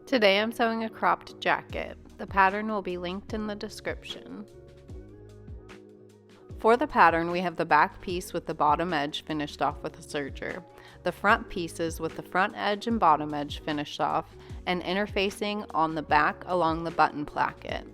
Today I'm sewing a cropped jacket. The pattern will be linked in the description. For the pattern, we have the back piece with the bottom edge finished off with a serger, the front pieces with the front edge and bottom edge finished off, and interfacing on the back along the button placket.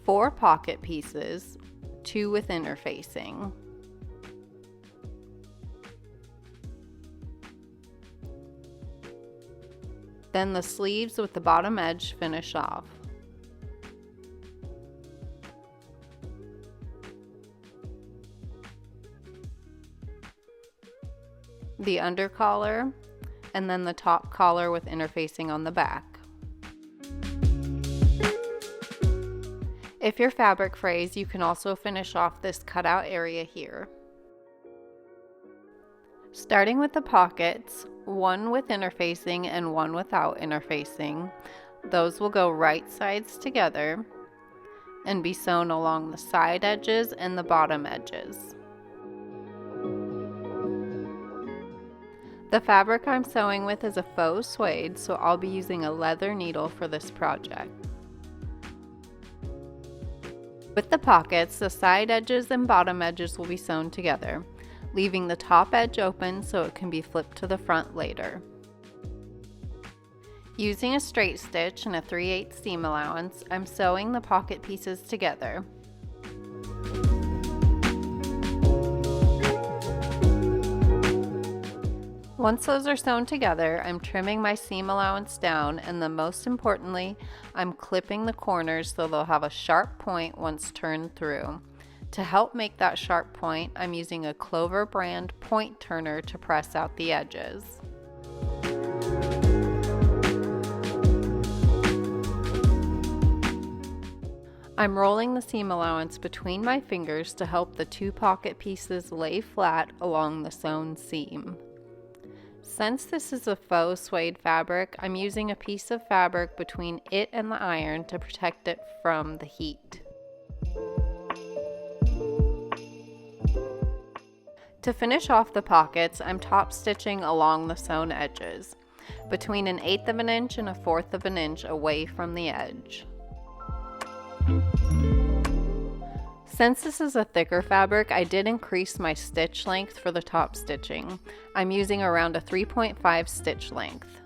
4 pocket pieces, 2 with interfacing. Then the sleeves with the bottom edge finish off. The undercollar, and then the top collar with interfacing on the back. If your fabric frays, you can also finish off this cutout area here. Starting with the pockets, 1 with interfacing and 1 without interfacing. Those will go right sides together and be sewn along the side edges and the bottom edges. The fabric I'm sewing with is a faux suede, so I'll be using a leather needle for this project. With the pockets, the side edges and bottom edges will be sewn together, leaving the top edge open so it can be flipped to the front later. Using a straight stitch and a 3/8 seam allowance, I'm sewing the pocket pieces together. Once those are sewn together, I'm trimming my seam allowance down, and then most importantly, I'm clipping the corners so they'll have a sharp point once turned through. To help make that sharp point, I'm using a Clover brand point turner to press out the edges. I'm rolling the seam allowance between my fingers to help the 2 pocket pieces lay flat along the sewn seam. Since this is a faux suede fabric, I'm using a piece of fabric between it and the iron to protect it from the heat. To finish off the pockets, I'm top stitching along the sewn edges, between 1/8 of an inch and 1/4 of an inch away from the edge. Since this is a thicker fabric, I did increase my stitch length for the top stitching. I'm using around a 3.5 stitch length.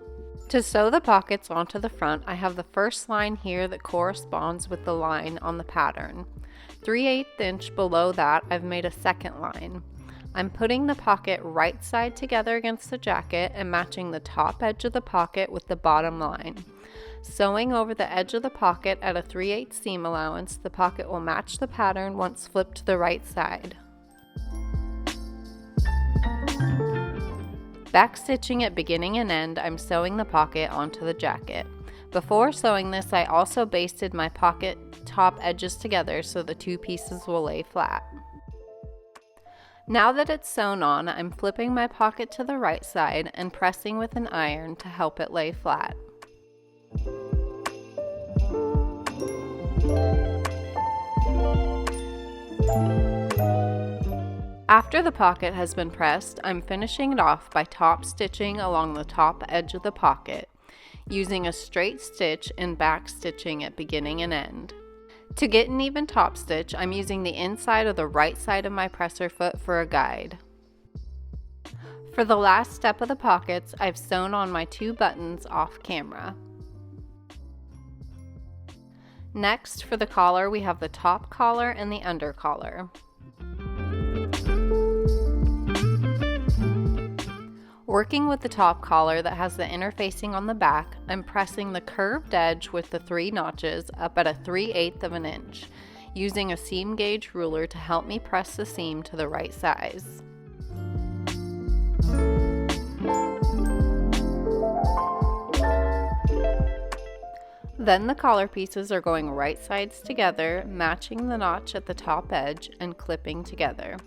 To sew the pockets onto the front, I have the first line here that corresponds with the line on the pattern. 3/8 inch below that, I've made a second line. I'm putting the pocket right side together against the jacket and matching the top edge of the pocket with the bottom line. Sewing over the edge of the pocket at a 3/8 seam allowance, the pocket will match the pattern once flipped to the right side. Back stitching at beginning and end, I'm sewing the pocket onto the jacket. Before sewing this, I also basted my pocket top edges together so the 2 pieces will lay flat. Now that it's sewn on, I'm flipping my pocket to the right side and pressing with an iron to help it lay flat. After the pocket has been pressed, I'm finishing it off by top stitching along the top edge of the pocket, using a straight stitch and back stitching at beginning and end. To get an even top stitch, I'm using the inside of the right side of my presser foot for a guide. For the last step of the pockets, I've sewn on my 2 buttons off camera. Next, for the collar, we have the top collar and the under collar. Working with the top collar that has the interfacing on the back, I'm pressing the curved edge with the 3 notches up at a 3/8 of an inch, using a seam gauge ruler to help me press the seam to the right size. Then the collar pieces are going right sides together, matching the notch at the top edge and clipping together.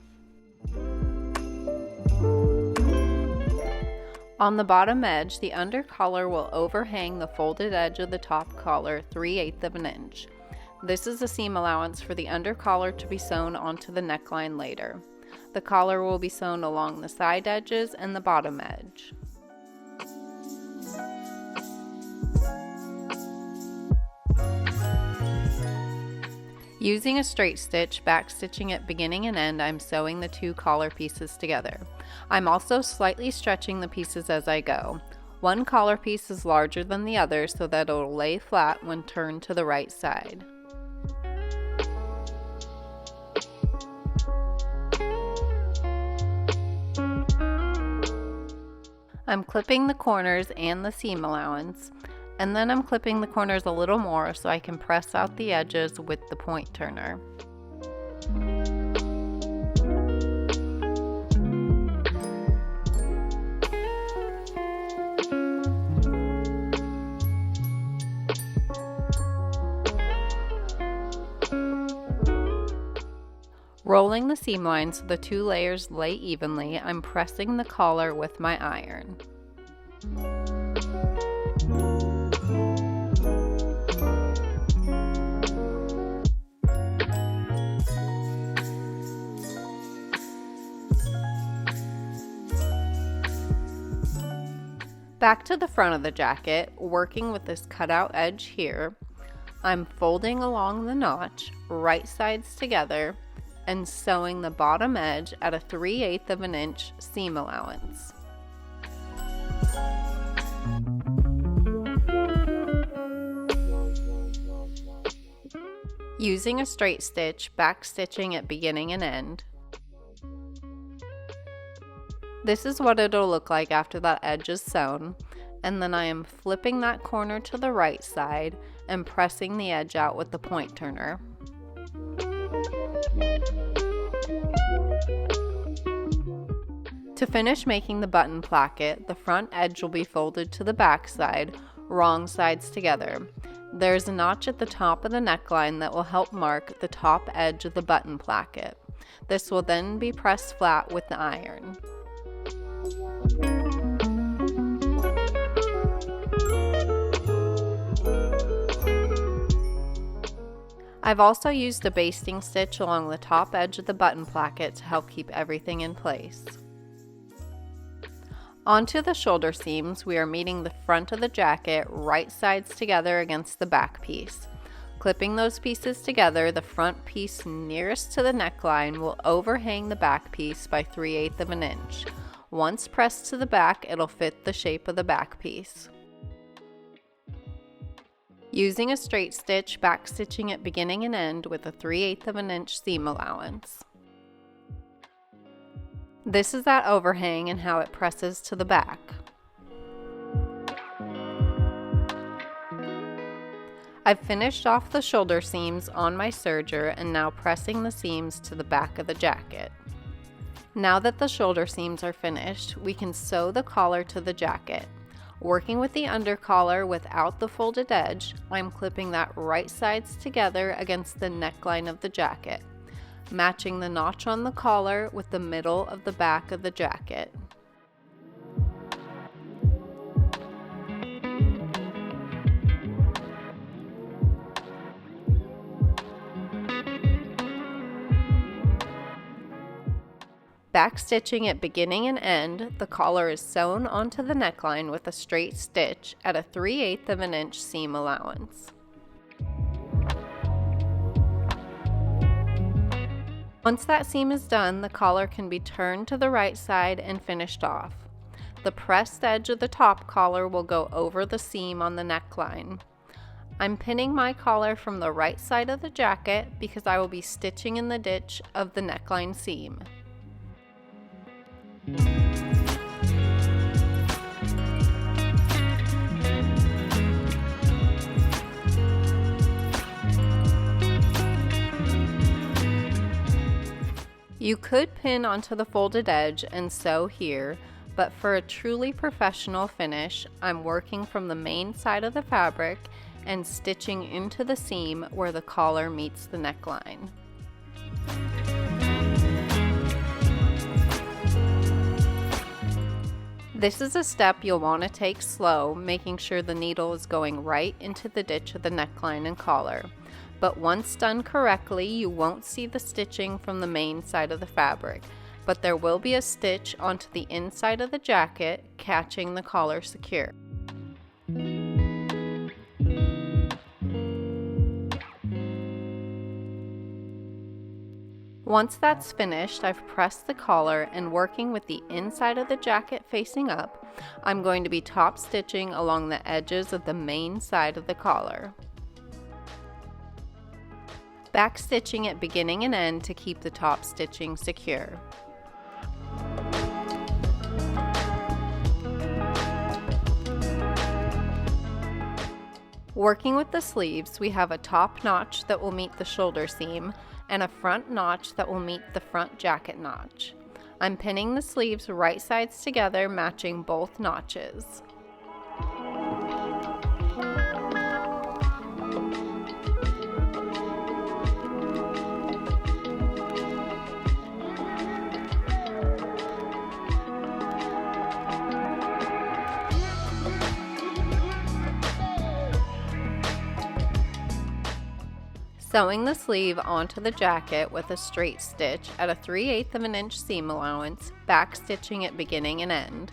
On the bottom edge, the under collar will overhang the folded edge of the top collar 3/8 of an inch. This is a seam allowance for the under collar to be sewn onto the neckline later. The collar will be sewn along the side edges and the bottom edge. Using a straight stitch, back stitching at beginning and end, I'm sewing the two collar pieces together. I'm also slightly stretching the pieces as I go. One collar piece is larger than the other so that it'll lay flat when turned to the right side. I'm clipping the corners and the seam allowance, and then I'm clipping the corners a little more so I can press out the edges with the point turner. Rolling the seam line so the two layers lay evenly, I'm pressing the collar with my iron. Back to the front of the jacket, working with this cutout edge here, I'm folding along the notch, right sides together, and sewing the bottom edge at a 3/8 of an inch seam allowance. Using a straight stitch, back stitching at beginning and end. This is what it'll look like after that edge is sewn, and then I am flipping that corner to the right side and pressing the edge out with the point turner. To finish making the button placket, the front edge will be folded to the back side, wrong sides together. There's a notch at the top of the neckline that will help mark the top edge of the button placket. This will then be pressed flat with the iron. I've also used a basting stitch along the top edge of the button placket to help keep everything in place. Onto the shoulder seams, we are meeting the front of the jacket right sides together against the back piece. Clipping those pieces together, the front piece nearest to the neckline will overhang the back piece by 3/8 of an inch. Once pressed to the back, it'll fit the shape of the back piece. Using a straight stitch, back stitching at beginning and end with a 3/8 of an inch seam allowance. This is that overhang and how it presses to the back. I've finished off the shoulder seams on my serger and now pressing the seams to the back of the jacket. Now that the shoulder seams are finished, we can sew the collar to the jacket. Working with the under collar without the folded edge, I'm clipping that right sides together against the neckline of the jacket, matching the notch on the collar with the middle of the back of the jacket. Back stitching at beginning and end, the collar is sewn onto the neckline with a straight stitch at a 3/8 of an inch seam allowance. Once that seam is done, the collar can be turned to the right side and finished off. The pressed edge of the top collar will go over the seam on the neckline. I'm pinning my collar from the right side of the jacket because I will be stitching in the ditch of the neckline seam. You could pin onto the folded edge and sew here, but for a truly professional finish, I'm working from the main side of the fabric and stitching into the seam where the collar meets the neckline. This is a step you'll want to take slow, making sure the needle is going right into the ditch of the neckline and collar. But once done correctly, you won't see the stitching from the main side of the fabric, but there will be a stitch onto the inside of the jacket, catching the collar secure. Once that's finished, I've pressed the collar, and working with the inside of the jacket facing up, I'm going to be top stitching along the edges of the main side of the collar. Back stitching at beginning and end to keep the top stitching secure. Working with the sleeves, we have a top notch that will meet the shoulder seam and a front notch that will meet the front jacket notch. I'm pinning the sleeves right sides together, matching both notches. Sewing the sleeve onto the jacket with a straight stitch at a 3/8 of an inch seam allowance, back stitching at beginning and end.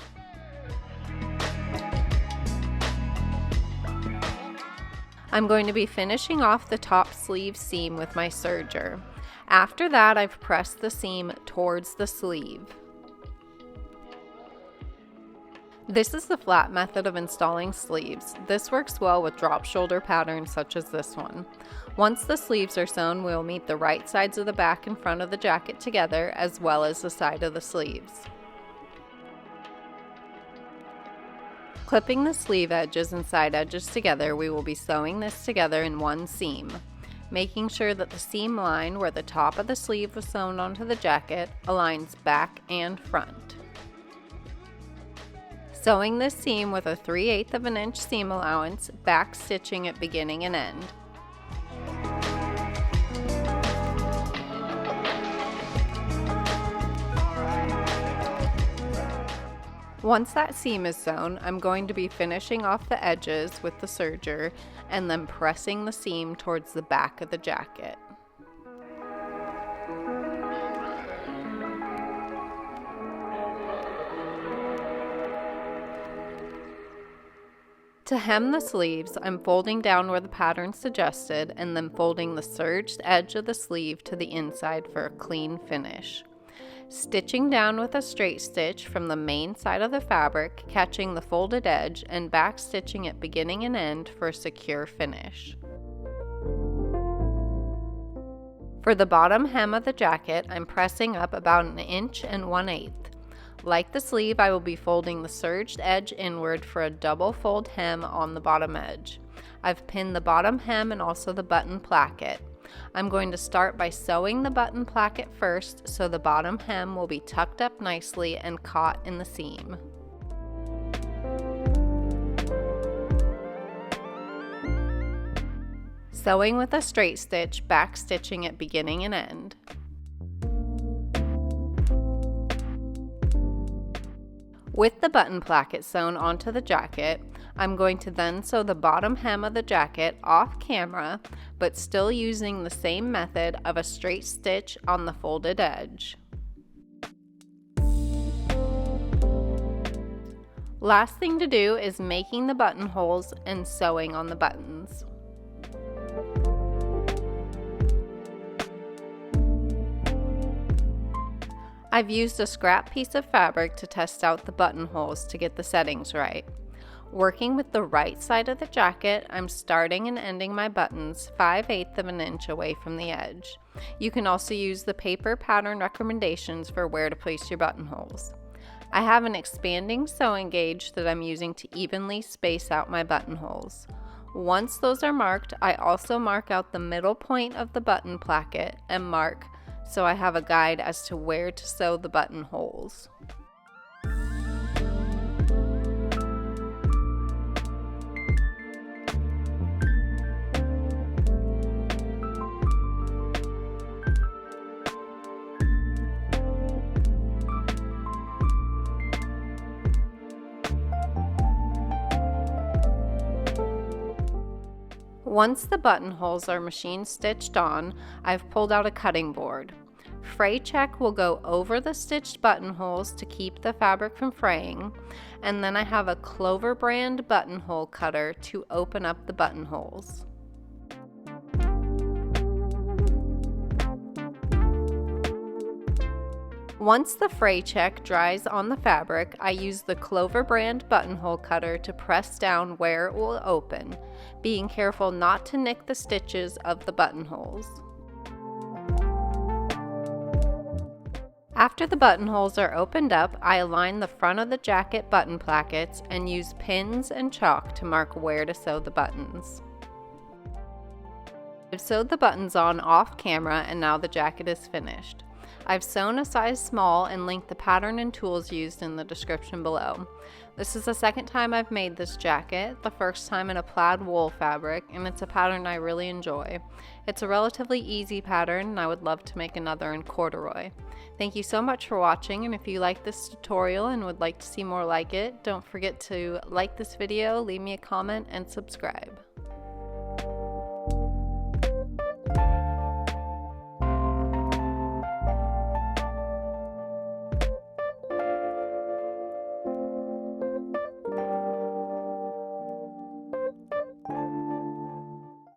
I'm going to be finishing off the top sleeve seam with my serger. After that, I've pressed the seam towards the sleeve. This is the flat method of installing sleeves. This works well with drop shoulder patterns such as this one. Once the sleeves are sewn, we'll meet the right sides of the back and front of the jacket together, as well as the side of the sleeves. Clipping the sleeve edges and side edges together, we will be sewing this together in one seam, making sure that the seam line where the top of the sleeve was sewn onto the jacket aligns back and front. Sewing this seam with a 3/8 of an inch seam allowance, back stitching at beginning and end. Once that seam is sewn, I'm going to be finishing off the edges with the serger and then pressing the seam towards the back of the jacket. To hem the sleeves, I'm folding down where the pattern suggested and then folding the serged edge of the sleeve to the inside for a clean finish. Stitching down with a straight stitch from the main side of the fabric, catching the folded edge, and back stitching at beginning and end for a secure finish. For the bottom hem of the jacket, I'm pressing up about 1 1/8 inches. Like the sleeve, I will be folding the serged edge inward for a double fold hem on the bottom edge. I've pinned the bottom hem and also the button placket. I'm going to start by sewing the button placket first, so the bottom hem will be tucked up nicely and caught in the seam. Sewing with a straight stitch, back stitching at beginning and end. With the button placket sewn onto the jacket, I'm going to then sew the bottom hem of the jacket off camera, but still using the same method of a straight stitch on the folded edge. Last thing to do is making the buttonholes and sewing on the buttons. I've used a scrap piece of fabric to test out the buttonholes to get the settings right. Working with the right side of the jacket, I'm starting and ending my buttons 5/8 of an inch away from the edge. You can also use the paper pattern recommendations for where to place your buttonholes. I have an expanding sewing gauge that I'm using to evenly space out my buttonholes. Once those are marked, I also mark out the middle point of the button placket and mark so I have a guide as to where to sew the buttonholes. Once the buttonholes are machine stitched on, I've pulled out a cutting board. Fray check will go over the stitched buttonholes to keep the fabric from fraying, and then I have a Clover brand buttonhole cutter to open up the buttonholes. Once the fray check dries on the fabric, I use the Clover brand buttonhole cutter to press down where it will open, being careful not to nick the stitches of the buttonholes. After the buttonholes are opened up, I align the front of the jacket button plackets and use pins and chalk to mark where to sew the buttons. I've sewed the buttons on off camera and now the jacket is finished. I've sewn a size small and linked the pattern and tools used in the description below. This is the second time I've made this jacket, the first time in a plaid wool fabric, and it's a pattern I really enjoy. It's a relatively easy pattern and I would love to make another in corduroy. Thank you so much for watching, and if you like this tutorial and would like to see more like it, don't forget to like this video, leave me a comment, and subscribe.